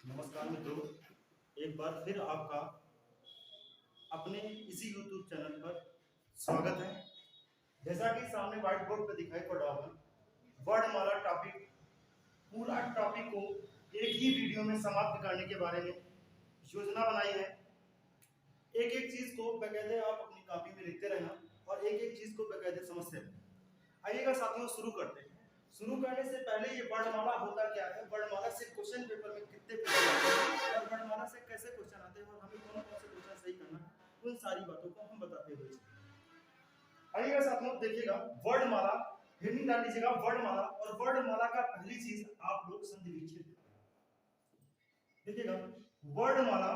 नमस्कार मित्रों, एक बार फिर आपका अपने इसी YouTube चैनल पर स्वागत है। जैसा कि सामने व्हाइट बोर्ड पर दिखाई पड़ रहा होगा, वर्णमाला टॉपिक, पूरा टॉपिक को एक ही वीडियो में समाप्त करने के बारे में योजना बनाई है। एक एक चीज को बकायदे आप अपनी कॉपी में लिखते रहना और एक एक चीज को बकायदे समझते रहना। आइएगा साथियों, शुरू करते हैं। शुरू करने से पहले ये वर्णमाला होता क्या है, वर्णमाला से क्वेश्चन पेपर में कितने क्वेश्चन आते हैं और वर्णमाला से कैसे क्वेश्चन आते हैं और हमें कौन कौन से क्वेश्चन सही करना है, उन सारी बातों को हम बताते हुए चलेंगे। आइएगा साथियों, देखिएगा वर्णमाला, हेडिंग डाल लीजिएगा वर्णमाला। और वर्णमाला का पहली चीज आप लोग संधि विच्छेद देखिएगा। वर्णमाला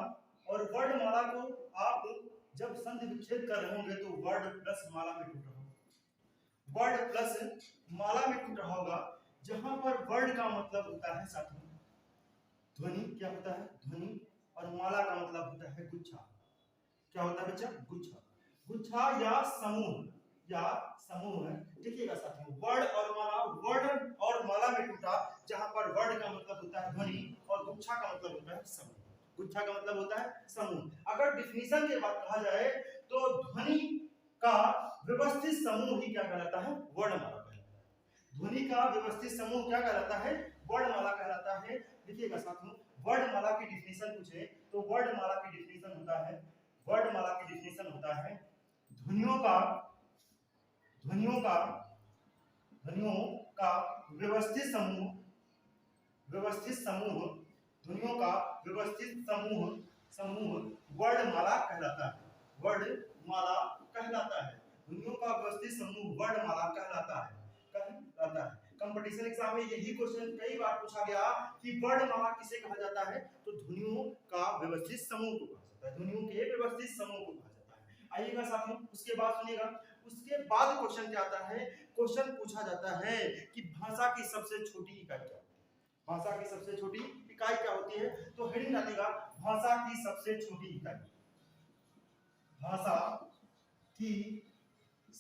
और वर्णमाला को आप जब संधि विच्छेद कर रहे होंगे तो वर्ड प्लस माला में टूट रहा होगा। वर्ड प्लस माला में टूट रहा होगा। जहां पर वर्ड का मतलब होता है साथियों ध्वनि, क्या होता है ध्वनि, और माला का मतलब होता है गुच्छा। क्या होता है बच्चा? गुच्छा। गुच्छा या समूह, या समूह है। देखिएगा साथियों, वर्ड और माला, वर्ड और माला में टूटा, जहां पर वर्ड का मतलब होता है ध्वनि और गुच्छा का मतलब होता है समूह। गुच्छा का मतलब होता है समूह। अगर डिफिनीशन के बाद कहा जाए तो ध्वनि का व्यवस्थित समूह ही क्या कहलाता है? वर्णमाला कहलाता है। ध्वनि का व्यवस्थित समूह क्या कहलाता है? वर्णमाला कहलाता है। देखिएगा साथियों, वर्णमाला की डिफिनीशन पूछे तो वर्णमाला की डिफिनीशन होता है, वर्णमाला की डिफिनीशन होता है ध्वनियों का ध्वनियों का ध्वनियों का व्यवस्थित समूह, व्यवस्थित समूह, ध्वनियों का व्यवस्थित समूह समूह वर्णमाला कहलाता है। वर्णमाला कहलाता है। ध्वनियों का व्यवस्थित समूह वर्णमाला कहलाता है। कंपटीशन एग्जाम में यही क्वेश्चन कई बार पूछा गया कि वर्णमाला किसे कहा जाता है? तो ध्वनियों का व्यवस्थित समूह को कहा जाता है। ध्वनियों के व्यवस्थित समूह को कहा जाता है। आइएगा साथियों, उसके बाद सुनिएगा, उसके बाद क्वेश्चन क्या आता है? क्वेश्चन पूछा जाता है कि भाषा की सबसे छोटी इकाई क्या है? भाषा की सबसे छोटी इकाई क्या होती है? तो हेडिंग डालिएगा भाषा की सबसे छोटी इकाई। भाषा की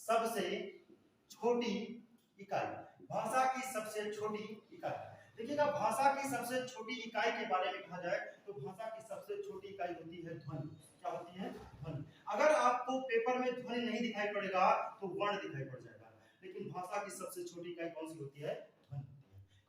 सबसे छोटी इकाई, भाषा की सबसे छोटी इकाई। देखिएगा, भाषा की सबसे छोटी इकाई के बारे में कहा जाए तो भाषा की सबसे छोटी इकाई होती है ध्वनि। क्या होती है? ध्वनि। अगर आपको पेपर में ध्वनि नहीं दिखाई पड़ेगा तो वर्ण दिखाई पड़ जाएगा, लेकिन भाषा की सबसे छोटी इकाई कौन सी होती है? ध्वनि।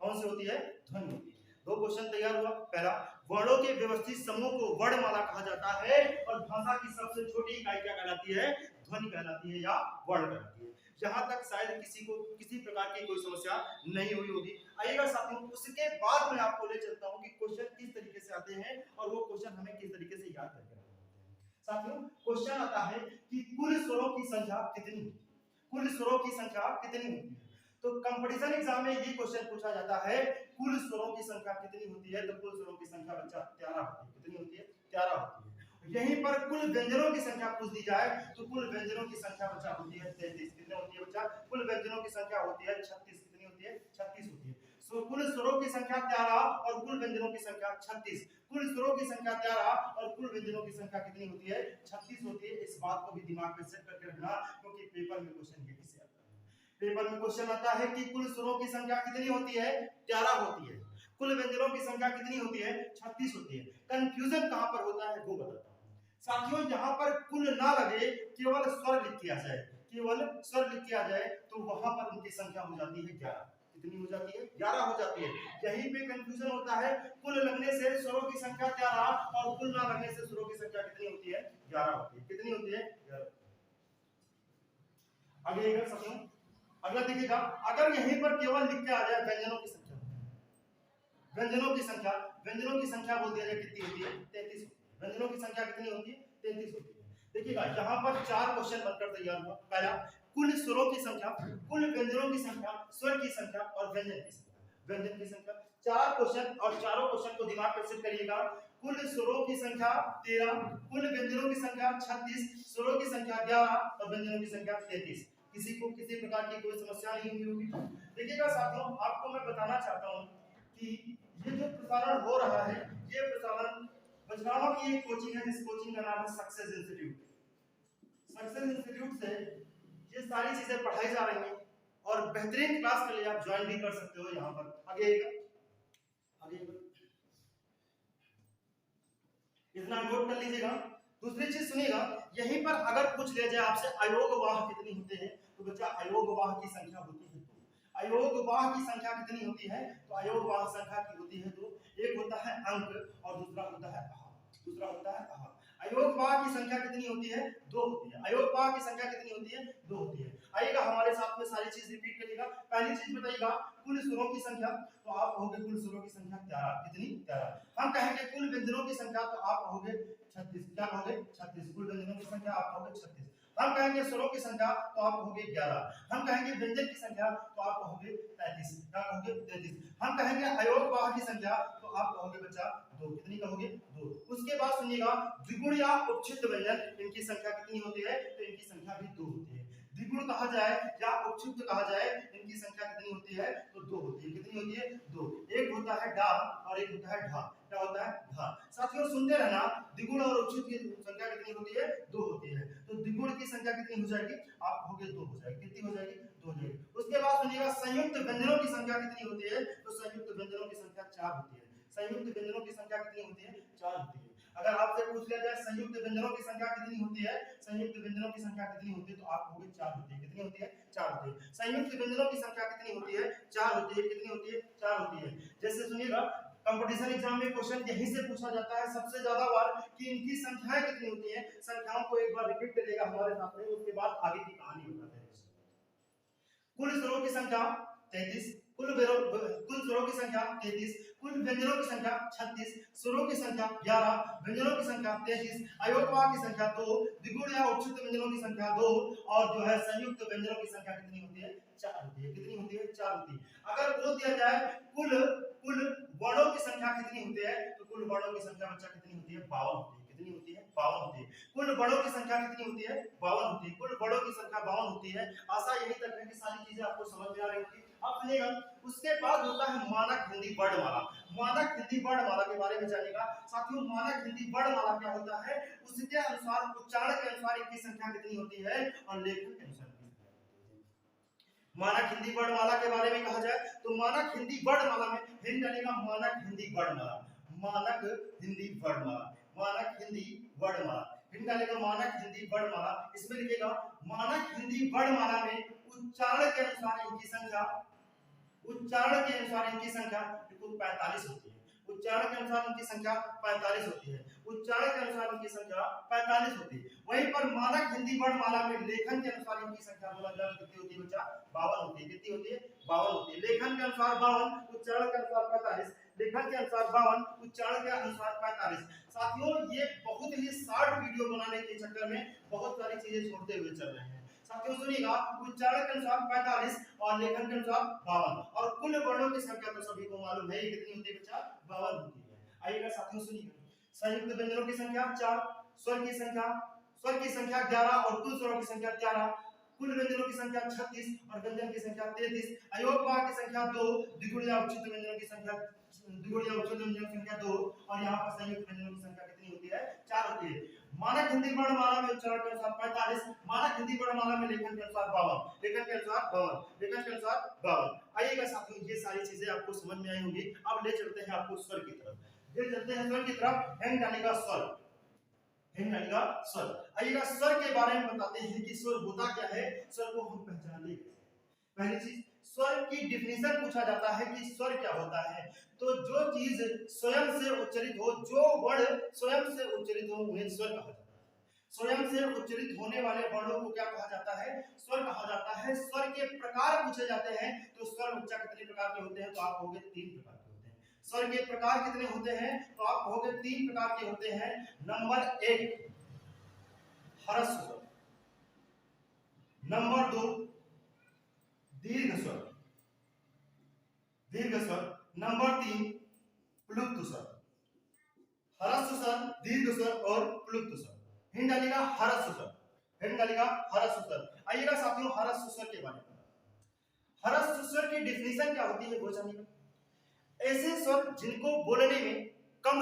कौन सी होती है? ध्वनि होती है। दो क्वेश्चन तैयार हुआ। पहला, वर्णों के व्यवस्थित समूह को वर्णमाला कहा जाता है और भाषा की सबसे छोटी इकाई क्या कहलाती है? ध्वनि कहलाती है या वर्ण कहलाती है। जहां तक शायद किसी को किसी प्रकार की कोई समस्या नहीं हुई होगी। आइएगा साथियों, उसके बाद मैं आपको ले चलता हूं कि क्वेश्चन किस तरीके से आते हैं और वो क्वेश्चन हमें किस तरीके से याद करके रखना होता है। साथियों, क्वेश्चन आता है कि कुल स्वरों की संख्या कितनी होती है? कुल स्वरों की संख्या कितनी होती है? तो कंपटीशन एग्जाम में ये क्वेश्चन पूछा जाता है कुल स्वरों की संख्या कितनी होती है? तो कुल स्वरों की संख्या बच्चा 13 होती है। कितनी होती है? 13 होती है। यहीं पर कुल व्यंजनों की संख्या पूछ दी जाए तो कुल व्यंजनों की संख्या बच्चा होती है 33। कितनी होती है बच्चा? कुल व्यंजनों की संख्या होती है 36। कितनी होती है? 36 होती है। सो कुल स्वरों की संख्या 13 और कुल व्यंजनों की संख्या 36। कुल स्वरों की संख्या 13 और कुल व्यंजनों की संख्या कितनी होती है? 36 होती है। इस बात को भी दिमाग में सेट करके रखना, क्योंकि पेपर में क्वेश्चन यही से आता है। पेपर में क्वेश्चन आता है कि कुल स्वरों की संख्या कितनी होती है? 13 होती है। कुल व्यंजनों की संख्या कितनी होती है? 36 होती है। कंफ्यूजन कहां पर होता है वो बताता हूं साथियों। यहां पर कुल ना लगे, केवल स्वर लिख के आ जाए, केवल स्वर लिख के आ जाए तो वहां पर उनकी संख्या हो जाती है 11। कितनी हो जाती है? 11 हो जाती है। यहीं पे कंफ्यूजन होता है। कुल लगने से स्वरों की संख्या 13 और कुल ना लगने से स्वरों की संख्या कितनी होती है? 11 होती है। कितनी होती है? 11। आगे साथियों, अगला देखिएगा, अगर यहीं पर केवल लिख के आ जाए व्यंजनों की संख्या, व्यंजनों की संख्या, व्यंजनों की संख्या बोल दिया जाए कितनी होती है? 33 होती है। व्यंजनों की संख्या कितनी होती है? 33 होती है। देखिएगा, यहाँ पर 4 क्वेश्चन बनकर तैयार हुआ। पहला, कुल स्वरों की संख्या, कुल व्यंजनों की संख्या, स्वर की संख्या और व्यंजन की संख्या। व्यंजन की संख्या 4 क्वेश्चन, और चारों क्वेश्चन को दिमाग में सेट करिएगा। कुल स्वरों की संख्या 13, कुल व्यंजनों की संख्या 36, स्वरों की संख्या 11 और व्यंजनों की संख्या 33। किसी को किसी प्रकार की कोई समस्या नहीं हुई होगी। देखिएगा साथियों, आपको मैं बताना चाहता हूं कि ये जो प्रसारण हो रहा है, ये प्रसारण बजरावा की एक कोचिंग है, जिस कोचिंग का नाम है सक्सेस इंस्टीट्यूट। सक्सेस इंस्टीट्यूट से ये सारी चीजें पढ़ाई जा रही हैं और बेहतरीन क्लास के लिए आप ज्वाइन भी कर सकते हो। यहाँ पर आगे इतना नोट कर लीजिएगा। दूसरी चीज सुनिएगा, यहीं पर अगर पूछ लिया जाए आपसे अयोगवाह कितनी होते हैं, तो बच्चा अयोगवाह की संख्या होती है 2। अयोगवाह की संख्या कितनी होती है, तो अयोगवाह संख्या की होती है 2। एक होता है अंक और दूसरा होता है आहार। अयोगवाह की संख्या कितनी होती है, 2 होती है। अयोगवाह की संख्या कितनी होती है, 2 होती है। आइएगा हमारे साथ में सारी चीज रिपीट करिएगा। पहली चीज बताइएगा कुल स्वरों की संख्या, तो आप कहोगे कुल स्वरों की संख्या 13। कितनी, 13। हम कहेंगे कुल व्यंजनों की संख्या, तो आप कहोगे 36। क्या कहोगे, 36। कुल व्यंजनों की संख्या आप कहोगे 36। हम कहेंगे स्वरों की संख्या, तो आप कहोगे 11। हम कहेंगे व्यंजन की संख्या, तो आप कहोगे 33। क्या कहोगे, 33। हम कहेंगे अयोगवाह की संख्या, तो आप कहोगे बच्चा 2। कितनी कहोगे, 2। उसके बाद सुनिएगा द्विगुण या उपछिन्न व्यंजन, इनकी संख्या कितनी होती है, तो इनकी संख्या भी 2 होती है। द्विगुण कहा जाए या उपछिन्न कहा जाए, इनकी संख्या कितनी होती है, तो 2 होती है। कितनी होती है, 2। एक होता है डा और एक होता है ढा। क्या होता है, ढा। साथियों सुनते रहना, द्विगुण और उपछिन्न की संख्या कितनी होती है, 2 होती है। तो द्विगुण की संख्या कितनी हो जाएगी, आप कहोगे 2 हो जाएगी। कितनी हो जाएगी, 2 हो जाएगी। उसके बाद सुनिएगा संयुक्त व्यंजनों की संख्या कितनी होती है, तो संयुक्त व्यंजनों की संख्या 4 होती है। संयुक्त व्यंजनों की संख्या कितनी होती है, 4 होती है। अगर आपसे पूछ लिया जाए संयुक्त व्यंजनों की संख्या कितनी होती है, संयुक्त व्यंजनों की संख्या कितनी होती है, तो आप कहोगे 4 होती है। कितनी होती है, 4 होती है। संयुक्त व्यंजनों की संख्या कितनी होती है, 4 होती है। कितनी होती है, 4 होती है। जैसे सुनिएगा कंपटीशन एग्जाम में क्वेश्चन यहीं से पूछा जाता है सबसे ज्यादा बार कि इनकी संख्याएं कितनी होती है। संख्याओं को एक बार रिपीट करिएगा हमारे साथ में, उसके बाद आगे की कहानी बताते हैं। कुल स्वरों की संख्या 33, कुल स्वरों की संख्या 33, कुल व्यंजनों की संख्या 36, स्वरों की संख्या 11, व्यंजनों की संख्या 33, अयोगवाह की संख्या 2, द्विगुण या उपछिन्न व्यंजनों की संख्या 2 और जो है संयुक्त व्यंजनों की संख्या कितनी होती है, 4 होती है। कितनी होती है, 4 होती है। अगर बोल दिया जाए कुल कुल वर्णों की संख्या कितनी होती है, तो कुल वर्णों की संख्या बच्चा कितनी होती है, 52 होती है। कितनी होती है, 52 होती है। कुल वर्णों की संख्या कितनी होती है, 52 होती है। कुल वर्णों की संख्या 52 होती है। आशा यही तक है कि सारी चीजें आपको समझ में आ रही होंगी। अब सुनिएगा उसके बाद होता है मानक हिंदी वर्णमाला। मानक हिंदी वर्णमाला के बारे में जानिएगा। साथियों मानक हिंदी वर्णमाला क्या होता है, उसके अनुसार उच्चारण के अनुसार इनकी संख्या कितनी होती है और लेखन के अनुसार। मानक हिंदी वर्णमाला के बारे में कहा जाए तो मानक हिंदी वर्णमाला में हिंदी डालेगा मानक हिंदी वर्णमाला, मानक हिंदी वर्णमाला, मानक हिंदी वर्णमाला, हिंदी डालेगा मानक हिंदी वर्णमाला। इसमें लिखेगा मानक हिंदी वर्णमाला में उच्चारण के अनुसार इनकी संख्या, उच्चारण के अनुसार इनकी संख्या कुल 45 होती है। उच्चारण के अनुसार इनकी संख्या 45 होती है। उच्चारण के अनुसार इनकी संख्या 45 होती है। वहीं पर मानक हिंदी वर्णमाला में लेखन के अनुसार इनकी संख्या बोला जाए कितनी होती है बच्चा, 52 होती है। कितनी होती है, 52 होती है। लेखन के अनुसार 52, उच्चारण के अनुसार 45। लेखन के अनुसार 52, उच्चारण के अनुसार 45। साथियों ये बहुत ही शॉर्ट वीडियो बनाने के चक्कर में बहुत सारी चीजें छोड़ते हुए चल रहे हैं। साथियों सुनिएगा उच्चारण के अनुसार 45 और लेखन के अनुसार 52 और कुल वर्णों की संख्या तो सभी को मालूम है कितनी होती है बच्चा, 52 होती है। आइएगा साथियों सुनिएगा संयुक्त व्यंजनों की संख्या 4, स्वर की संख्या 11 और कुल स्वरों की संख्या 11, कुल व्यंजनों की संख्या 36 और व्यंजन की संख्या 33, अयोगवाह की संख्या 2, द्विगुण या उपछिन्न व्यंजनों की संख्या 2 और यहाँ पर संयुक्त व्यंजनों की संख्या कितनी होती है, 4 होती है। मानक हिंदी वर्णमाला में उच्चारण के अनुसार 45, मानक हिंदी वर्णमाला में लेखन के अनुसार 52, लेखन के अनुसार 52। आइएगा साथियों ये सारी चीजें आपको समझ में आई होंगी। अब ले चलते हैं आपको स्वर की तरफ, फिर चलते हैं स्वर की तरफ। हिंद डालेगा स्वर, हिंद डालेगा स्वर। आइएगा स्वर के बारे में बताते हैं कि स्वर होता क्या है, स्वर को हम पहचानते हैं। पहली चीज स्वर की डिफिनेशन पूछा जाता है कि स्वर क्या होता है, तो जो चीज स्वयं से उच्चारित हो, जो वर्ण स्वयं से उच्चारित हो उन्हें स्वर कहा जाता है। स्वयं से उच्चारित होने वाले वर्णों को क्या कहा जाता है, स्वर कहा जाता है। स्वर के प्रकार पूछे जाते हैं तो स्वर बच्चा कितने प्रकार के होते हैं, तो आप कहोगे 3 प्रकार के होते हैं। स्वर के प्रकार कितने होते हैं, तो आप कहोगे 3 प्रकार के होते हैं। नंबर 1 ह्रस्व स्वर, नंबर 2 दीर्घ स्वर, नंबर 3 प्लुप्त स्वर। ह्रस्व स्वर, दीर्घ स्वर और प्लुप्त स्वर। हिंद डालेगा ह्रस्व स्वर, हिंद डालेगा ह्रस्व स्वर। आइएगा साथियों ह्रस्व स्वर के बारे में। ह्रस्व स्वर की डिफिनेशन क्या होती है वो जानिएगा। ऐसे स्वर जिनको बोलने में कम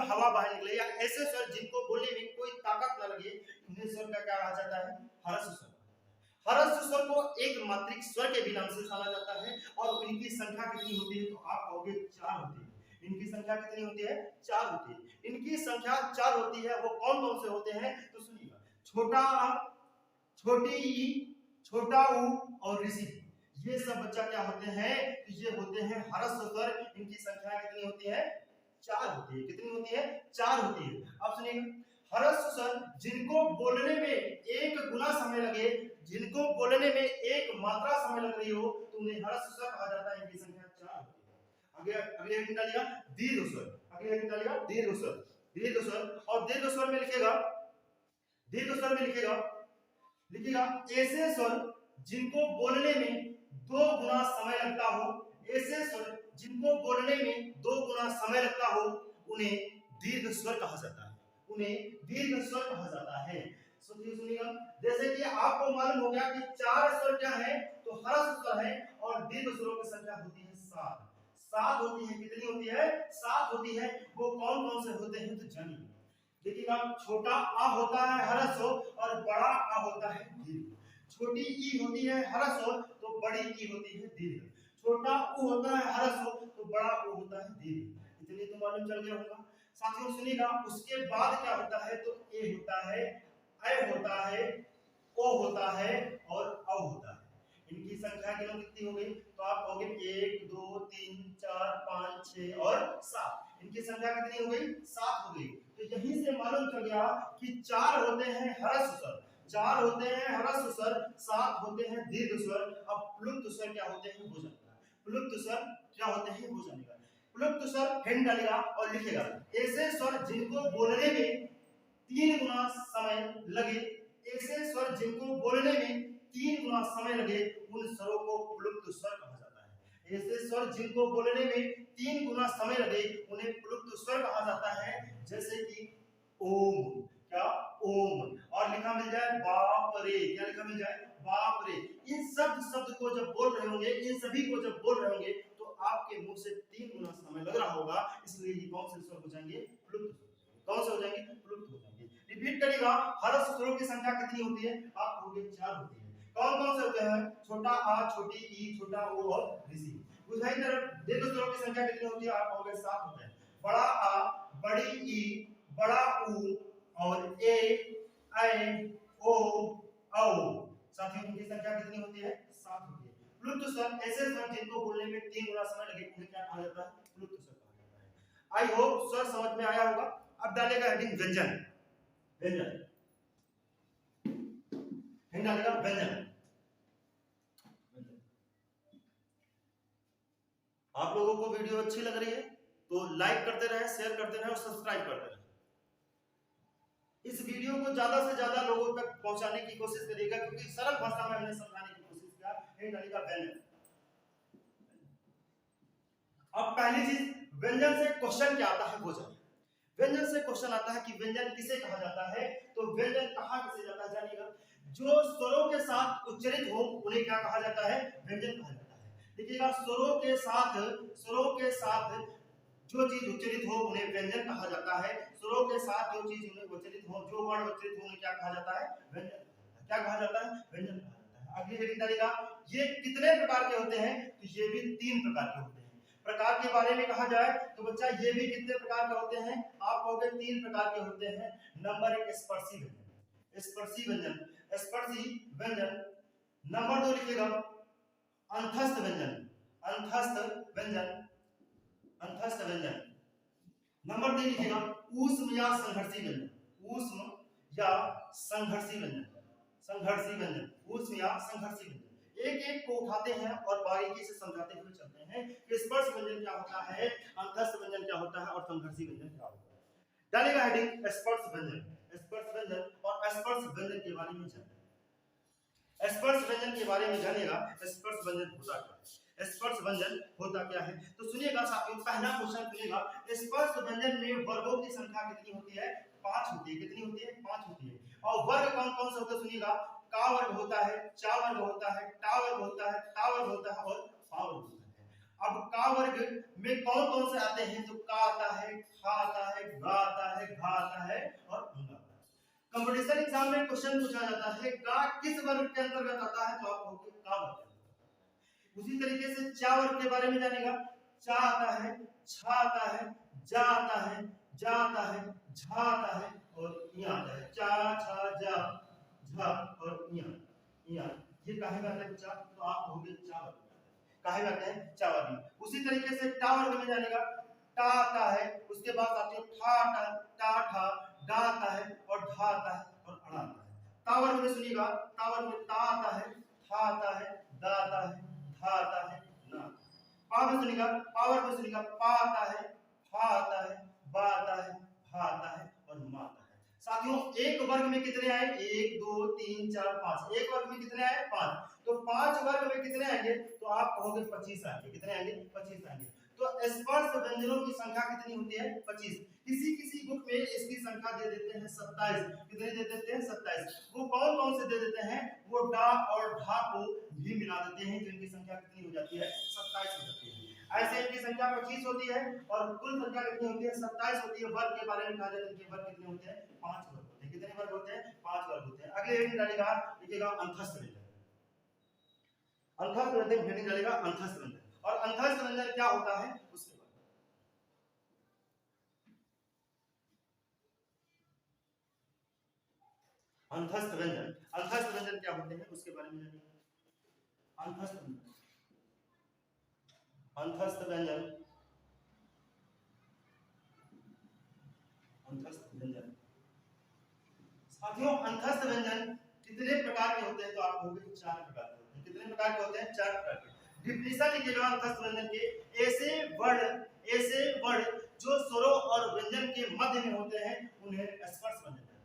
हवा बाहर निकले या ऐसे स्वर जिनको बोलने में कोई ताकत न लगे, उन्हें स्वर का क्या कहा जाता है, ह्रस्व स्वर। ह्रस्व स्वर को एक मात्रिक स्वर के भी नाम से जाना जाता है और इनकी संख्या कितनी होती है, तो आप कहोगे 4 होती है। इनकी संख्या संख्या कितनी होती है? 4 होती है। इनकी संख्या 4 होती है, वो कौन कौन से होते हैं तो सुनिएगा। छोटा आ, छोटी ई, छोटा ऊ और ऋषि, ये सब बच्चा क्या होते हैं? तो ये होते हैं ह्रस्व स्वर। इनकी संख्या कितनी होती है? 4 होती है। कितनी होती है? 4 होती है। अब सुनिए, ह्रस्व स्वर जिनको बोलने में एक गुना समय लगे, जिनको बोलने में एक मात्रा समय लग रही हो, तो उन्हें ह्रस्व स्वर कहा जाता है। इनकी संख्या 4 होती है। अगले हेडिंग डालिएगा दीर्घ स्वर। अगले हेडिंग डालिएगा दीर्घ स्वर। दीर्घ स्वर, और दीर्घ स्वर में लिखेगा, दीर्घ स्वर में लिखिएगा ऐसे स्वर जिनको बोलने में 2 गुना समय लगता हो। ऐसे स्वर जिनको बोलने में 2 गुना समय लगता हो, उन्हें दीर्घ स्वर कहा जाता है। उन्हें दीर्घ स्वर कहा जाता है। सुनिएगा, जैसे कि आपको मालूम हो गया कि 4 स्वर क्या है? तो ह्रस्व स्वर है, और दीर्घ स्वरों की संख्या होती है 7। 7 होती है। कितनी होती है? 7 होती है। वो कौन कौन से होते हैं तो जानिए। देखिएगा, छोटा आ होता है ह्रस्व और बड़ा आ होता है दीर्घ। छोटी ई होती है ह्रस्व तो बड़ी ई होती है दीर्घ। छोटा ऊ होता है ह्रस्व तो बड़ा ऊ होता है दीर्घ। इतनी तो मालूम चल गया होगा। साथियों सुनिएगा, उसके बाद क्या होता है तो ए होता है, ऐ होता है, ओ होता है और औ होता है। इनकी संख्या कितनी हो गई? तो आप कहोगे 1 2 3 4 5 6 और 7। इनकी संख्या कितनी हो गई? 7 हो गई। तो यहीं से मालूम चल गया कि 4 होते हैं ह्रस्व स्वर, 4 होते हैं ह्रस्व स्वर, 7 होते हैं दीर्घ स्वर। अब प्लुप्त स्वर क्या होते हैं वो जानेगा। प्लुप्त स्वर क्या होते हैं वो जानेगा। प्लुप्त स्वर हेडिंग डालेगा और लिखेगा ऐसे स्वर जिनको बोलने में 3 गुना समय लगे। ऐसे स्वर जिनको बोलने में 3 गुना समय लगे, उन स्वरों को प्लुप्त स्वर कहा जाता है। ऐसे स्वर जिनको बोलने में 3 गुना समय लगे, उन्हें प्लुप्त स्वर कहा जाता है। जैसे कि ओम, क्या? ओम। और लिखा मिल जाए बाप रे, क्या लिखा मिल जाए? बाप रे। इन शब्द को जब बोल रहे होंगे, इन सभी को जब बोल रहे होंगे, तो आपके मुंह से 3 गुना समय लग रहा होगा। इसलिए ये कौन से स्वर हो जाएंगे? प्लुप्त। कौन से हो जाएंगे? प्लुप्त हो जाएंगे। रिपीट करिएगा, ह्रस्व स्वरों की संख्या कितनी होती है? आप कहोगे 4 होती है। कौन कौन से होते हैं? छोटा आ, छोटी ई, छोटा ओ और ऋषि। दूसरी तरफ दीर्घ स्वरों की संख्या कितनी होती है? आप कहोगे 7 होते हैं। बड़ा आ, बड़ी ई, बड़ा ऊ और ए, ऐ, ओ, औ। साथियों इनकी संख्या कितनी होती है? 7 होती है। प्लुप्त स्वर ऐसे स्वर जिनको बोलने में 3 गुना समय लगे, उन्हें क्या कहा जाता है? प्लुप्त स्वर कहा जाता है। आई होप स्वर समझ में आया होगा। अब डालेगा हेडिंग व्यंजन। व्यंजन हेडिंग डालेगा व्यंजन। आप लोगों को वीडियो अच्छी लग रही है तो लाइक करते रहे, शेयर करते रहे और सब्सक्राइब करते रहे। इस वीडियो को ज्यादा से ज्यादा लोगों तक पहुंचाने की कोशिश करिएगा, क्योंकि सरल भाषा में हमने समझाने की कोशिश किया। हेडिंग डालेगा व्यंजन। अब पहली चीज, व्यंजन से क्वेश्चन क्या आता है वो जानिए। व्यंजन से क्वेश्चन आता है कि व्यंजन किसे कहा जाता है, तो व्यंजन कहां किसे जाता है जानिएगा। जो स्वरों के साथ उच्चारित हो उन्हें क्या कहा जाता है? व्यंजन कहा जाता है। देखिएगा, स्वरों के साथ जो चीज उच्चारित हो उन्हें व्यंजन कहा जाता है। स्वरों के साथ जो चीज उन्हें उच्चारित हो, जो वर्ण उच्चारित हो, उन्हें क्या कहा जाता है? व्यंजन। क्या कहा जाता है? व्यंजन कहा जाता है। अगली हेडिंग डालिएगा, ये कितने प्रकार के होते हैं? तो ये भी 3 प्रकार के होते हैं। प्रकार के बारे में कहा जाए तो बच्चा ये भी कितने प्रकार के होते हैं? आप कहोगे 3 प्रकार के होते हैं। नंबर 1 स्पर्शी व्यंजन। स्पर्शी व्यंजन, स्पर्शी व्यंजन। नंबर 2 लिखिएगा अंतस्थ व्यंजन। अंतस्थ व्यंजन, अंतस्थ व्यंजन। नंबर 3 लिखिएगा ऊष्म या संघर्षी व्यंजन। ऊष्म या संघर्षी व्यंजन। संघर्षी व्यंजन, ऊष्म या संघर्षी व्यंजन। एक एक को उठाते हैं और बारीकी से समझाते हुए चलते हैं कि स्पर्श व्यंजन क्या होता है, अंतस्थ व्यंजन क्या होता है और संघर्षी व्यंजन क्या होता है। डालेगा हेडिंग स्पर्श व्यंजन। स्पर्श व्यंजन और स्पर्श व्यंजन के बारे में जानिए। स्पर्श व्यंजन के बारे में जानिएगा। स्पर्श व्यंजन होता क्या है? स्पर्श व्यंजन होता क्या है तो सुनिएगा साथियों, पहला क्वेश्चन सुनिएगा। स्पर्श व्यंजन में वर्गों की संख्या कितनी होती है? 5 होती है। कितनी होती है? 5 होती है। और वर्ग कौन कौन से होते हैं सुनिएगा। का वर्ग होता है, चा वर्ग होता है, टा वर्ग होता है, ता वर्ग होता है और फा वर्ग होता है। अब का वर्ग में कौन कौन से आते हैं? तो का आता है, खा आता है, गा आता है, घा आता है और अंग आता है। कंपटीशन एग्जाम में क्वेश्चन पूछा जाता है गा किस वर्ग के अंतर्गत आता है, तो आप कहोगे का वर्ग। उसी तरीके से चा वर्ग के बारे में जानेगा। चा आता है, छा आता है, जा आता है, जा आता है, झा आता है और ई आता है। चा छा जा झा और ई ये काहे में आता है चा, तो आप हो गए चा वर्ग में। काहे में आता है चा वर्ग में। उसी तरीके से टा वर्ग में जानेगा, टा आता है, उसके बाद आती है ठा टा, टा ठा, डा आता है और ढा आता है और अड़ा आता है। ता वर्ग में सुनिएगा, ता वर्ग में ता आता है, था आता है, दा आता है, धा आता है, ना। पा में सुनिएगा, पा वर्ग में सुनिएगा, पा आता है, फा आता है, बा आता है, भा आता है और मा आता है। साथियों एक वर्ग में कितने आए? 1 2 3 4 5। एक वर्ग में कितने आए? 5। तो 5 वर्ग में कितने आएंगे? तो आप कहोगे 25 आएंगे। कितने आएंगे? 25 आएंगे। तो स्पर्श व्यंजनों की संख्या कितनी होती है? 25। किसी किसी बुक में इसकी संख्या दे देते हैं 27। कितने दे देते हैं? 27। वो कौन कौन से दे देते हैं? वो डा और ढा को भी मिला देते हैं, जिनकी संख्या कितनी हो जाती है? 27 हो जाती है। ऐसे इनकी संख्या 25 होती है और कुल संख्या कितनी होती है? 27 होती है। वर्ग के बारे में कहा जाता है, इनके वर्ग कितने होते हैं? 5 वर्ग होते हैं। कितने वर्ग होते हैं? 5 वर्ग होते हैं। अगले हेडिंग डालेगा, लिखिएगा अंतस्थ व्यंजन। अंतस्थ व्यंजन हेडिंग डालेगा अंतस्थ व्यंजन। और अंतस्थ व्यंजन क्या होता है उसके बारे में। अंतस्थ व्यंजन, अंतस्थ व्यंजन क्या होते हैं उसके बारे में जानिए। अंतस्थ व्यंजन, अंतस्थ व्यंजन, अंतस्थ व्यंजन। साथियों अंतस्थ व्यंजन कितने प्रकार के होते हैं? तो आप कहोगे 4 प्रकार के होते हैं। कितने प्रकार के होते हैं? 4 प्रकार के। डिफिनेशन लिखिएगा अंतस्थ व्यंजन के। ऐसे वर्ड जो स्वरों और व्यंजन के मध्य में होते हैं उन्हें स्पर्श व्यंजन कहते हैं।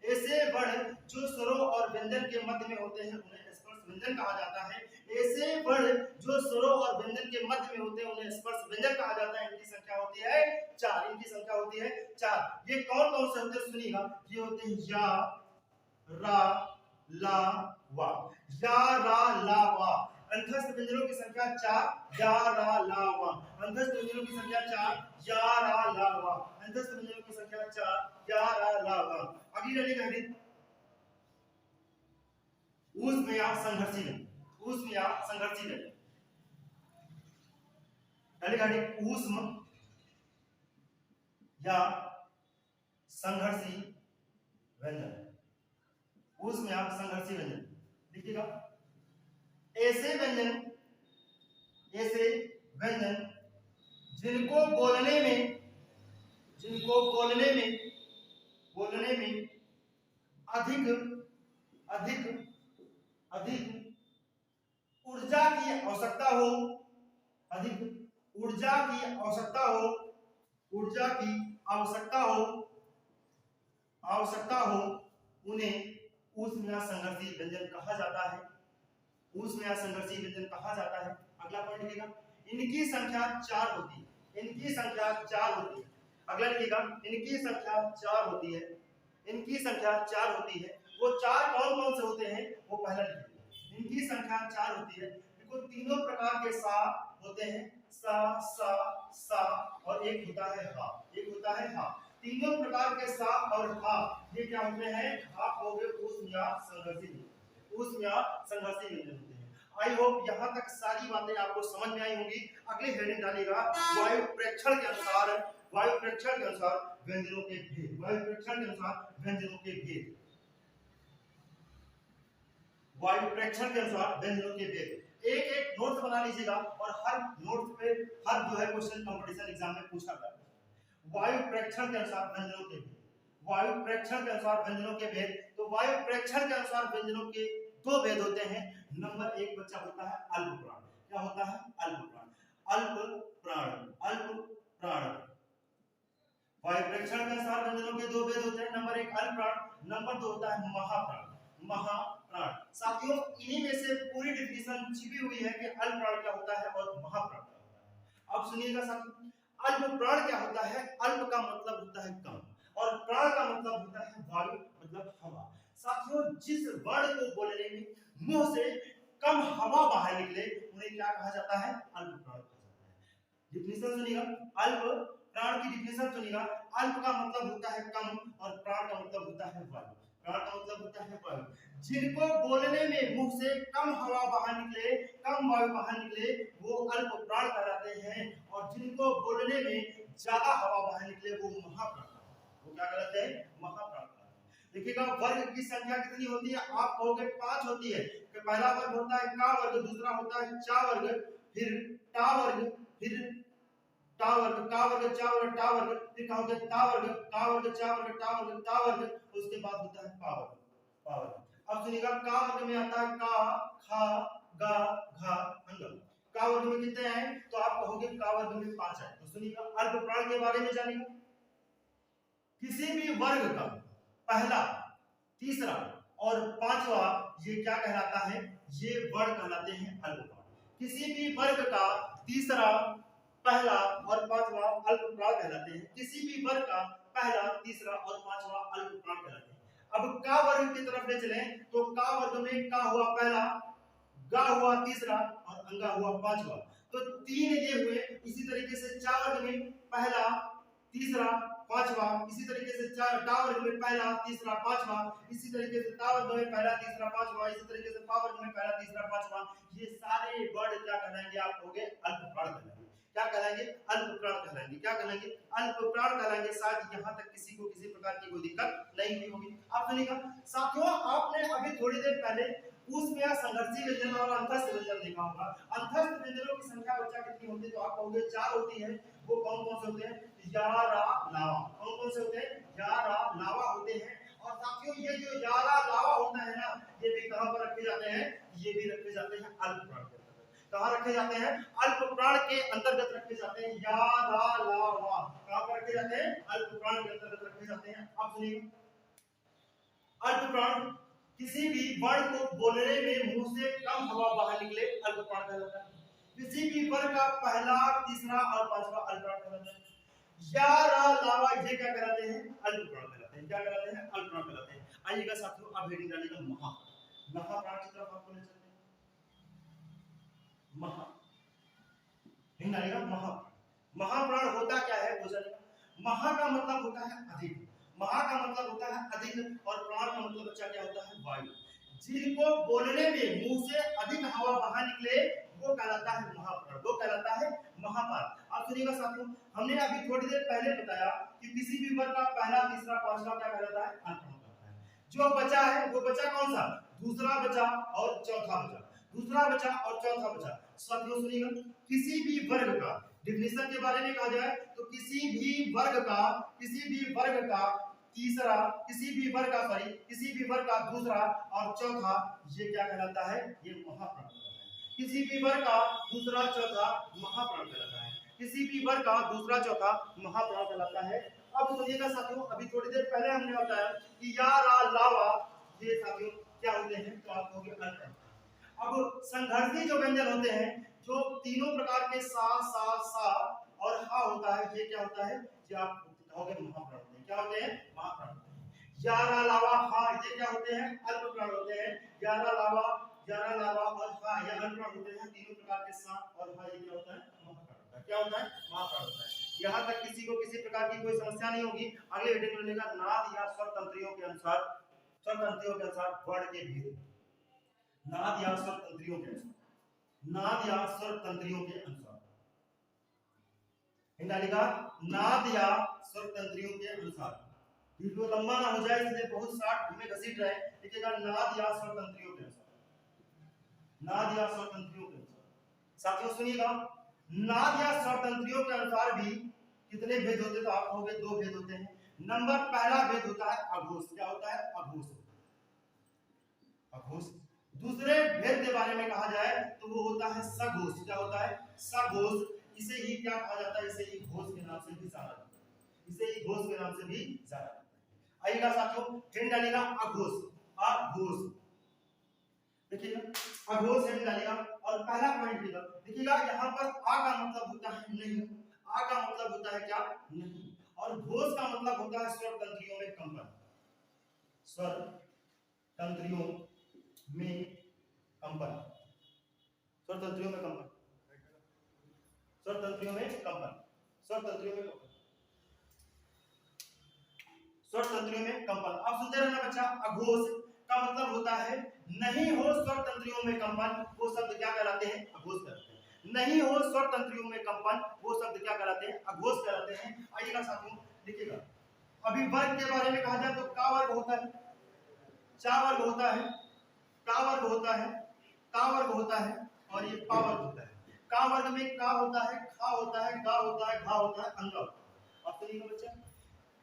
ऐसे वर्ड जो स्वरों और व्यंजन के मध्य में होते हैं उन्हें स्पर्श व्यंजन कहा जाता है। ऐसे वर्ड जो स्वरों और व्यंजन के मध्य में होते हैं उन्हें स्पर्श व्यंजन कहा जाता है। इनकी संख्या होती है 4। इनकी संख्या होती है 4। ये कौन कौन से होते हैं सुनिएगा। ये होते हैं या, रा, ला, वा। या, रा, ला, वा। अंतस्थ व्यंजनों की संख्या 4। या, रा, ला, वा। अंतस्थ व्यंजनों की संख्या 4। या, रा, ला, वा। अंतस्थ व्यंजनों की संख्या 4। या, रा, ला, वा। अगली रहेगी हेडिंग ऊष्म या संघर्षी व्यंजन। ऊष्म या संघर्षी व्यंजन हेडिंग ऊष्म या संघर्षी व्यंजन। ऊष्म या संघर्षी व्यंजन देखिएगा। ऐसे व्यंजन जिनको बोलने में अधिक ऊर्जा की आवश्यकता हो, अधिक ऊर्जा की आवश्यकता हो, उन्हें ऊष्म या संघर्षी व्यंजन कहा जाता है। ऊष्म या संघर्षी व्यंजन कहा जाता है। अगला पॉइंट लिखिएगा, इनकी संख्या 4 होती है। इनकी संख्या 4 होती है। अगला लिखिएगा, इनकी संख्या 4 होती है। इनकी संख्या 4 होती है। वो 4 कौन कौन से होते हैं वो पहला लिखिए। इनकी संख्या 4 होती है। देखो तीनों प्रकार के सा होते हैं, सा, सा, सा और एक होता है हा। एक होता है हा। तीनों प्रकार के सा और हा ये क्या होते हैं? आप हो गए ऊष्म या संघर्षी व्यंजन होते हैं। आई होप यहाँ तक सारी बातें आपको समझ में आई होंगी। अगली हेडिंग डालेगा वायु प्रेक्षण के अनुसार व्यंजनों के भेद। वायु प्रेक्षण के अनुसार व्यंजनों के भेद। वायु प्रेक्षण के अनुसार व्यंजनों के भेद। एक एक नोट्स बना लीजिएगा और हर नोट्स पे हर जो है क्वेश्चन कंपटीशन एग्जाम में पूछा जाता है। वायु प्रेक्षण के अनुसार व्यंजनों के भेद। वायु प्रेक्षण के अनुसार व्यंजनों के भेद। तो वायु प्रेक्षण के अनुसार व्यंजनों के 2 भेद होते हैं। नंबर 1 बच्चा होता है अल्प प्राण। क्या होता है? अल्प प्राण। अल्प प्राण। वायु प्रेक्षण के अनुसार व्यंजनों के 2 भेद होते हैं। नंबर 1 अल्प प्राण, नंबर 2 होता है महाप्राण। साथियों इन्हीं में से पूरी डिफिनेशन छिपी हुई है कि अल्प प्राण क्या होता है और महाप्राण क्या होता है। अब सुनिएगा साथियों, अल्प प्राण क्या होता है? अल्प का मतलब होता है कम और प्राण का मतलब होता है वायु मतलब हवा। साथियों जिस वर्ण को बोलने में मुंह से कम हवा बाहर निकले उन्हें क्या कहा जाता है? अल्प प्राण कहा जाता है। डिफिनेशन सुनिएगा, अल्प प्राण की डिफिनेशन सुनिएगा। अल्प का मतलब होता है कम और प्राण का मतलब होता है वायु। प्राण का मतलब होता है वर्ग। जिनको बोलने में मुंह से कम हवा बाहर निकले, कम वायु बाहर निकले, वो अल्प प्राण कहलाते हैं। और जिनको बोलने में ज्यादा हवा बाहर निकले वो महाप्राण, वो क्या कहलाते हैं? महाप्राण। देखिएगा वर्ग की संख्या कितनी होती है? आप कहोगे 5 होती है। कि पहला वर्ग होता है का वर्ग, दूसरा होता है चा वर्ग, फिर टा वर्ग, फिर टा वर्ग, का वर्ग, चा वर्ग, टा वर्ग, फिर कहोगे ता वर्ग, का वर्ग, चा वर्ग, टा वर्ग, ता वर्ग, उसके बाद होता है पा वर्ग, पा वर्ग। अब सुनिएगा का वर्ग में आता है का, खा, गा, घा, अंग। का वर्ग में कितने हैं? तो आप कहोगे का वर्ग में 5 है। तो सुनिएगा अल्प प्राण के बारे में जानिएगा। किसी भी वर्ग का पहला, तीसरा और पांचवा ये क्या कहलाता है? ये वर्ग कहलाते हैं अल्प प्राण। किसी भी वर्ग का तीसरा, पहला और पांचवा अल्प प्राण कहलाते हैं। किसी भी वर्ग का पहला, तीसरा और पांचवा अल्प प्राण कहलाते हैं। अब का वर्ग की तरफ ले चलें तो का वर्ग में का हुआ पहला, गा हुआ तीसरा और अंगा हुआ पांचवा। तो 3 ये हुए। इसी तरीके से चा वर्ग में पहला, तीसरा, पांचवा। इसी तरीके से टा वर्ग में पहला, तीसरा, पांचवा। इसी तरीके से ता वर्ग में पहला, तीसरा, पांचवा। इसी तरीके से पा वर्ग में पहला, तीसरा, पांचवा। ये सारे वर्ड क्या कहलाएंगे? आप कहोगे अल्प प्राण कहलाएंगे। क्या कहलाएंगे? अल्प प्राण कहलाएंगे। क्या कहलाएंगे? अल्प प्राण कहलाएंगे। शायद यहां तक किसी को किसी प्रकार की कोई दिक्कत नहीं हुई होगी। आप सुनिएगा साथियों, आपने अभी थोड़ी देर पहले ऊष्म या संघर्षी व्यंजन और अंतस्थ व्यंजन देखा होगा। अंतस्थ व्यंजनों की संख्या बच्चा कितनी होती है? तो आप कहोगे 4 होती है। वो कौन कौन से होते हैं? या, रा, लावा। कौन कौन से होते हैं? या, रा, लावा होते हैं। और साथियों ये जो या, रा, लावा होता है ना, ये भी कहां पर रखे जाते हैं? ये भी रखे जाते हैं अल्प प्राण के अंतर्गत। कहां रखे जाते हैं? अल्प प्राण के अंतर्गत रखे जाते हैं। या, रा, लावा कहां पर रखे जाते हैं? अल्प प्राण के अंतर्गत रखे जाते हैं। अब सुनिए, अल्प प्राण किसी भी वर्ड को बोलने में मुंह से कम हवा बाहर निकले, अल्प प्राण कहलाता है। किसी भी वर्ग का पहला, तीसरा और पांचवा अल्प प्राण कहलाता है। या, रा, लावा ये क्या कहलाते हैं? अल्प प्राण कहलाते हैं। क्या कहलाते हैं? अल्प प्राण कहलाते हैं। आइएगा साथियों, अब हेडिंग डालिएगा महा। महाप्राण की तरफ आपको ले चलते हैं। महा हेडिंग डालिएगा महा। महाप्राण होता क्या है वो जानिएगा। महा का मतलब होता है अधिक। महा का मतलब होता है अधिक और प्राण का मतलब बच्चा क्या होता है? वायु। जिनको बोलने में मुंह से अधिक हवा बाहर निकले वो कहलाता है महाप्राण, वो कहलाता है महाप्राण। आप सुनिएगा साथियों, हमने अभी थोड़ी देर पहले बताया कि किसी भी वर्ग का पहला, तीसरा, पांचवा क्या कहलाता है? अल्प प्राण कहलाता है। जो बचा है वो बचा कौन सा? दूसरा बचा और चौथा बचा। दूसरा बचा और चौथा बचा। साथियों सुनिएगा, किसी भी वर्ग का डिफिनेशन के बारे में कहा जाए तो किसी भी वर्ग का, किसी भी वर्ग का तीसरा, किसी भी वर्ग का सॉरी किसी भी वर्ग का दूसरा और चौथा ये क्या कहलाता है? ये महाप्राण कहलाता है। किसी भी वर्ग का दूसरा, चौथा महाप्राण कहलाता है। किसी भी वर्ग का दूसरा, चौथा महाप्राण कहलाता है। अब सुनिएगा साथियों, अभी थोड़ी देर पहले हमने बताया कि या, रा, लावा ये साथियों क्या होते हैं? तो आप कहोगे अल्प। अब संघर्षी जो व्यंजन होते हैं, जो तीनों प्रकार के सा, सा, सा और हा होता है, ये क्या होता है? ये आप कहोगे महाप्राण होते हैं। क्या होते हैं? महाप्राण होते हैं। या, रा, लावा, हा ये क्या होते हैं? अल्प प्राण होते हैं। या, रा, लावा, या, रा, लावा और हा ये अल्प प्राण होते हैं। तीनों प्रकार के सा और हा ये क्या होता है? महाप्राण होता है। क्या होता है? महाप्राण होता है। यहां तक किसी को किसी प्रकार की कोई समस्या नहीं होगी। अगले हेडिंग में लेगा नाद या स्वर तंत्रियों के अनुसार, स्वर तंत्रियों के अनुसार वर्ण के भेद। नाद या स्वर तंत्रियों के अनुसार, नाद या स्वर तंत्रियों के अनुसार डालेगा नाद या स्वर तंत्रियों के अनुसार। वीडियो लंबा ना हो जाए इसलिए बहुत शार्ट में घसीट रहे। लिखिएगा नाद या स्वर तंत्रियों के अनुसार, नाद या स्वर तंत्रियों के अनुसार। साथियों सुनिएगा, नाद या स्वर तंत्रियों के अनुसार भी कितने भेद होते हैं? तो आप कहोगे 2 भेद होते हैं। नंबर पहला भेद होता है अघोष। क्या होता है? अघोष, अघोष। दूसरे भेद के बारे में कहा जाए तो वो होता है सघोष। क्या होता है? सघोष। इसे ही क्या कहा जाता है? इसे ही घोष के नाम से भी जाना जाता है। इसे ही घोष के नाम से भी जाना जाता है। आइएगा साथियों, हेड डालिएगा अघोष, अघोष। देखिएगा अघोष हेड डालिएगा और पहला पॉइंट लिखिएगा। देखिएगा यहाँ पर आ का मतलब होता है नहीं, आ का मतलब होता है क्या? नहीं। और घोष का मतलब होता है स्वर तंत्रियों में कंपन, स्वर तंत्रियों में कंपन, स्वर तंत्रियों में कंपन, स्वर तंत्रियों में कंपन, स्वर तंत्रियों में कंपन, स्वर तंत्रियों में कंपन। अब सुनते रहना बच्चा, अघोष का मतलब होता है नहीं हो स्वर तंत्रियों में कंपन, वो शब्द क्या कहलाते हैं? अघोष कहलाते हैं। नहीं हो स्वर तंत्रियों में कंपन, वो शब्द क्या कहलाते हैं? अघोष कहलाते हैं। आइएगा साथियों, देखिएगा, अभी वर्ग के बारे में कहा जाए तो का वर्ग होता है, चा वर्ग होता है, का वर्ग होता है, का वर्ग होता है और ये पा वर्ग होता है। का वर्ग में का होता है, खा होता है, गा होता है, घा होता है, अंगा होता है। अब सुनिएगा बच्चा,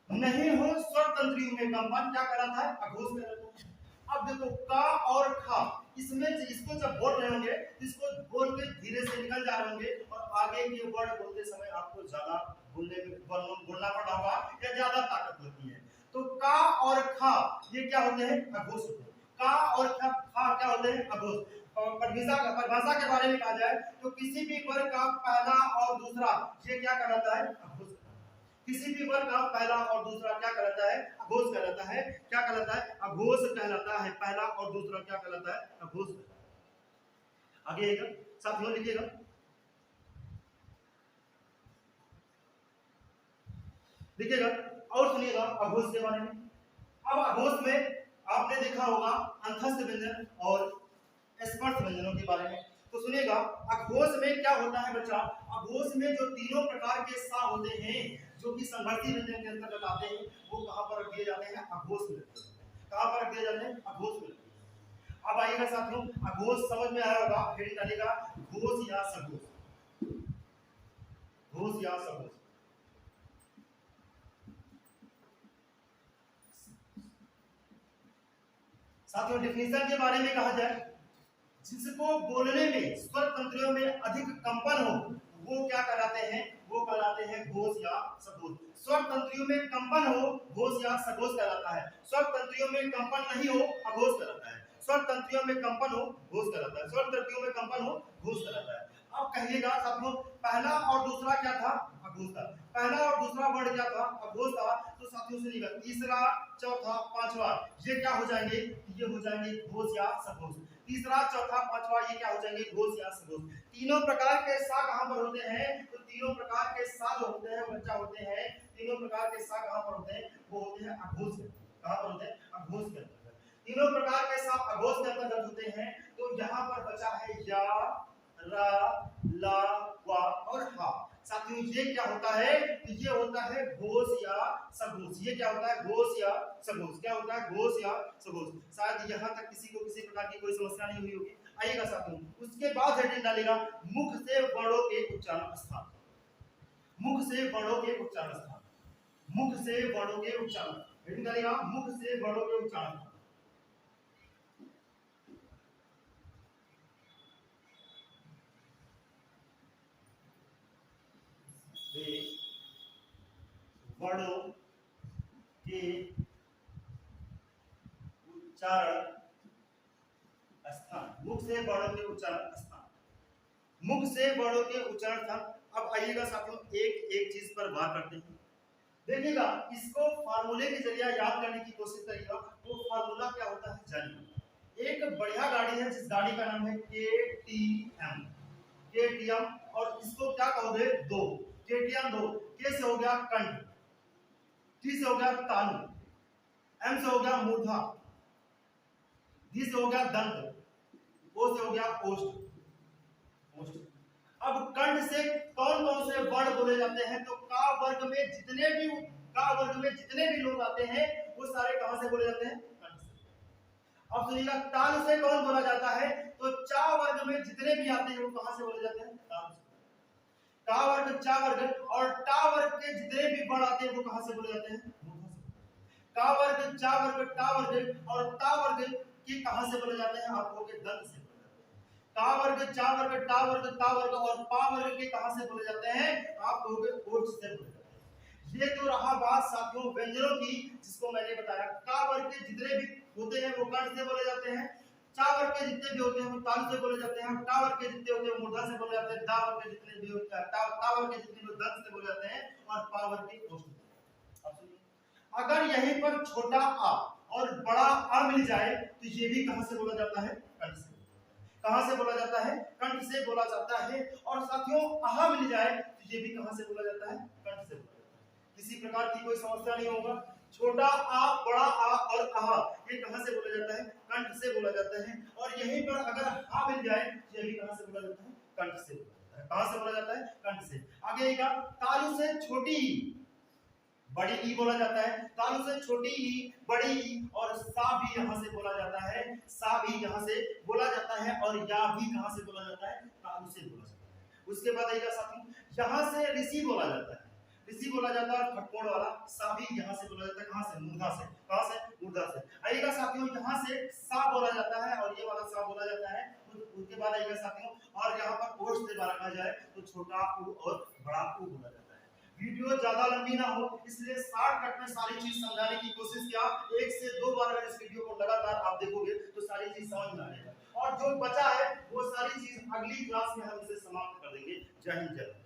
नहीं हो स्वर तंत्रियों में कंपन क्या कहलाता है? अघोष कहलाता है। अब देखो का और खा, इसमें इसको जब बोल रहे होंगे, इसको बोल के धीरे से निकल जा रहे होंगे और आगे के वर्ड बोलते समय आपको ज्यादा बोलना पड़ा होगा या ज्यादा ताकत लगती है। तो का और खा ये क्या होते हैं? अघोष होते हैं। का और खा क्या होते हैं? अघोष। और परिभाषा के बारे में कहा जाए तो किसी भी वर्ग का पहला और दूसरा ये क्या कहलाता है? अघोष। किसी भी वर्ग का पहला और दूसरा क्या कहलाता है? अघोष कहलाता है। क्या कहलाता है? अघोष कहलाता है। पहला और दूसरा क्या कहलाता है? अघोष। आगे एक साथियों लिखिएगा, लिखिएगा और सुनिएगा अघोष के बारे में। अब अघोष में आपने देखा होगा अंतस्थ व्यंजन और स्पर्श व्यंजनों के बारे में। तो सुनिएगा, अघोष में क्या होता है बच्चा? अघोष में जो तीनों प्रकार के सा होते हैं जो कि संघर्षी व्यंजन के अंतर्गत आते हैं, वो कहां पर रख दिए जाते हैं? अघोष में। कहां पर रख दिए जाते हैं? अघोष में। अब आइएगा साथियों, अघोष समझ में आया होगा, फिर डालेगा घोष या सघोष, घोष या सघोष। साथियों डिफिनेशन के बारे में कहा जाए, जिसको बोलने में स्वर तंत्रियों में अधिक कंपन हो वो क्या कहलाते हैं? वो कहलाते हैं घोष या सघोष। स्वर तंत्रियों में कंपन हो घोष या सघोष कहलाता है। स्वर तंत्रियों में कंपन नहीं हो अघोष कहलाता है। स्वर तंत्रियों में कंपन हो घोष कहलाता है। स्वर तंत्रियों में कंपन हो घोष कहलाता है। अब कहिएगा साथियों, पहला और दूसरा क्या था? अघोष था। पहला और दूसरा वर्ड क्या था? अघोष था। तो साथियों सुनिएगा, तीसरा, चौथा, पांचवा ये क्या हो जाएंगे? ये हो जाएंगे घोष या सघोष। तीसरा, चौथा, पांचवा ये क्या हो जाएंगे? घोष या सघोष। तीनों प्रकार के सा कहां पर होते हैं? तो तीनों प्रकार के सा जो होते हैं बच्चा होते हैं, तीनों प्रकार के सा कहां पर होते हैं? वो होते हैं अघोष के। कहां पर होते हैं? अघोष के अंतर्गत। तीनों प्रकार के सा अघोष के अंतर्गत होते हैं। तो यहां पर बचा है या, रा, ला, वा और हा। साथियों ये क्या होता है? तो ये होता है घोष या सघोष। ये क्या होता है? घोष या सघोष। क्या होता है? घोष या सघोष। शायद यहां तक किसी को किसी प्रकार की कोई समस्या नहीं हुई होगी। आइएगा साथियों, उसके बाद हेडिंग डालेगा मुख से वर्णों के उच्चारण स्थान। मुख से वर्णों के उच्चारण स्थान। मुख से वर्णों के उच्चारण। हेडिंग डालेगा मुख से वर्णों के उच्चारण। वर्णों के उच्चारण स्थान। मुख से वर्णों के उच्चारण स्थान। मुख से वर्णों के उच्चारण स्थान। अब आइएगा साथियों, एक एक चीज पर बात करते हैं। देखिएगा, इसको फार्मूले के जरिए याद करने की कोशिश करिएगा। वो फार्मूला क्या होता है जानिए। एक बढ़िया गाड़ी है जिस गाड़ी का नाम है KTM। KTM और इसको क्या कहोगे? दो। KTM दो। के से हो गया कंठ, टी से हो गया तालु, एम से हो गया मूर्धा, डी से हो गया दंत, ओ से हो गया ओष्ठ। अब कंठ से कौन कौन से वर्ण बोले जाते हैं? तो का वर्ग में जितने भी लोग आते हैं वो सारे कहां से बोले जाते हैं? कंठ से। अब सुनिएगा, ताल से कौन बोला जाता है? तो चा वर्ग में जितने भी आते हैं वो कहां से बोले जाते हैं? ताल से। का वर्ग, चा वर्ग और टा वर्ग के जितने भी वर्ण आते हैं वो कहां से बोले जाते हैं? मूर्धा से। का वर्ग, चा वर्ग, टा वर्ग और ता वर्ग के कहां से बोले जाते हैं? आप लोगों के दंत से। का वर्ग, चा वर्ग, टा वर्ग, ता वर्ग और पा वर्ग के कहां से बोले जाते हैं? आप लोगों के ओठ से बोले जाते हैं। ये तो रहा बात साथियों व्यंजनों की, जिसको मैंने बताया। का वर्ग के जितने भी होते हैं वो कंठ से बोले जाते हैं। चा वर्ग के जितने भी होते हैं वो तालु से बोले जाते हैं। टा वर्ग के जितने होते हैं वो मूर्धा से बोले जाते हैं। दा वर्ग के जितने भी होते हैं, ता वर्ग के जितने भी दंत से बोले जाते हैं और पा वर्ग के ओठ से। अब सुनिए, अगर यहीं पर छोटा आ और बड़ा आ मिल जाए तो ये भी कहां से बोला जाता है? कंठ से। कहां से बोला जाता है? कंठ से बोला जाता है। और साथियों आहा मिल जाए तो ये भी कहां से बोला जाता है? कंठ से बोला जाता है। किसी प्रकार की कोई समस्या नहीं होगा। छोटा आ, बड़ा आ और कहा, ये कहां से बोला जाता है? कंठ से बोला जाता है। और यहीं पर अगर हा मिल जाए, ये भी कहां से बोला जाता है? कंठ से बोला जाता है। कहां से बोला जाता है? कंठ से। आगे आएगा तालु से छोटी ई, बड़ी ई बोला जाता है। तालु से छोटी ई, बड़ी ई, और सा भी यहां से बोला जाता है। सा भी यहां से बोला जाता है। और या भी कहां से बोला जाता है? तालु से बोला जाता है। उसके बाद आएगा साथियों, यहां से ऋषि बोला जाता है। ऋषि बोला जाता है। खटकोड़ वाला सा भी यहां से बोला जाता है। कहां से? मूर्धा से। कहां से? मूर्धा से। आएगा साथियों, यहां से सा बोला जाता है और ये वाला सा बोला जाता है। उसके बाद आएगा साथियों, और यहां पर ओष्ठ से रखा जाए तो छोटा ऊ और बड़ा ऊ बोला जाता है। वीडियो ज्यादा लंबी ना हो, इसलिए शॉर्टकट में सारी चीज समझाने की कोशिश किया। एक से दो बार अगर इस वीडियो को लगातार आप देखोगे तो सारी चीज समझ में आ जाएगा। और जो बचा है वो सारी चीज अगली क्लास में हम इसे समाप्त कर देंगे। जय हिंद, जय भारत।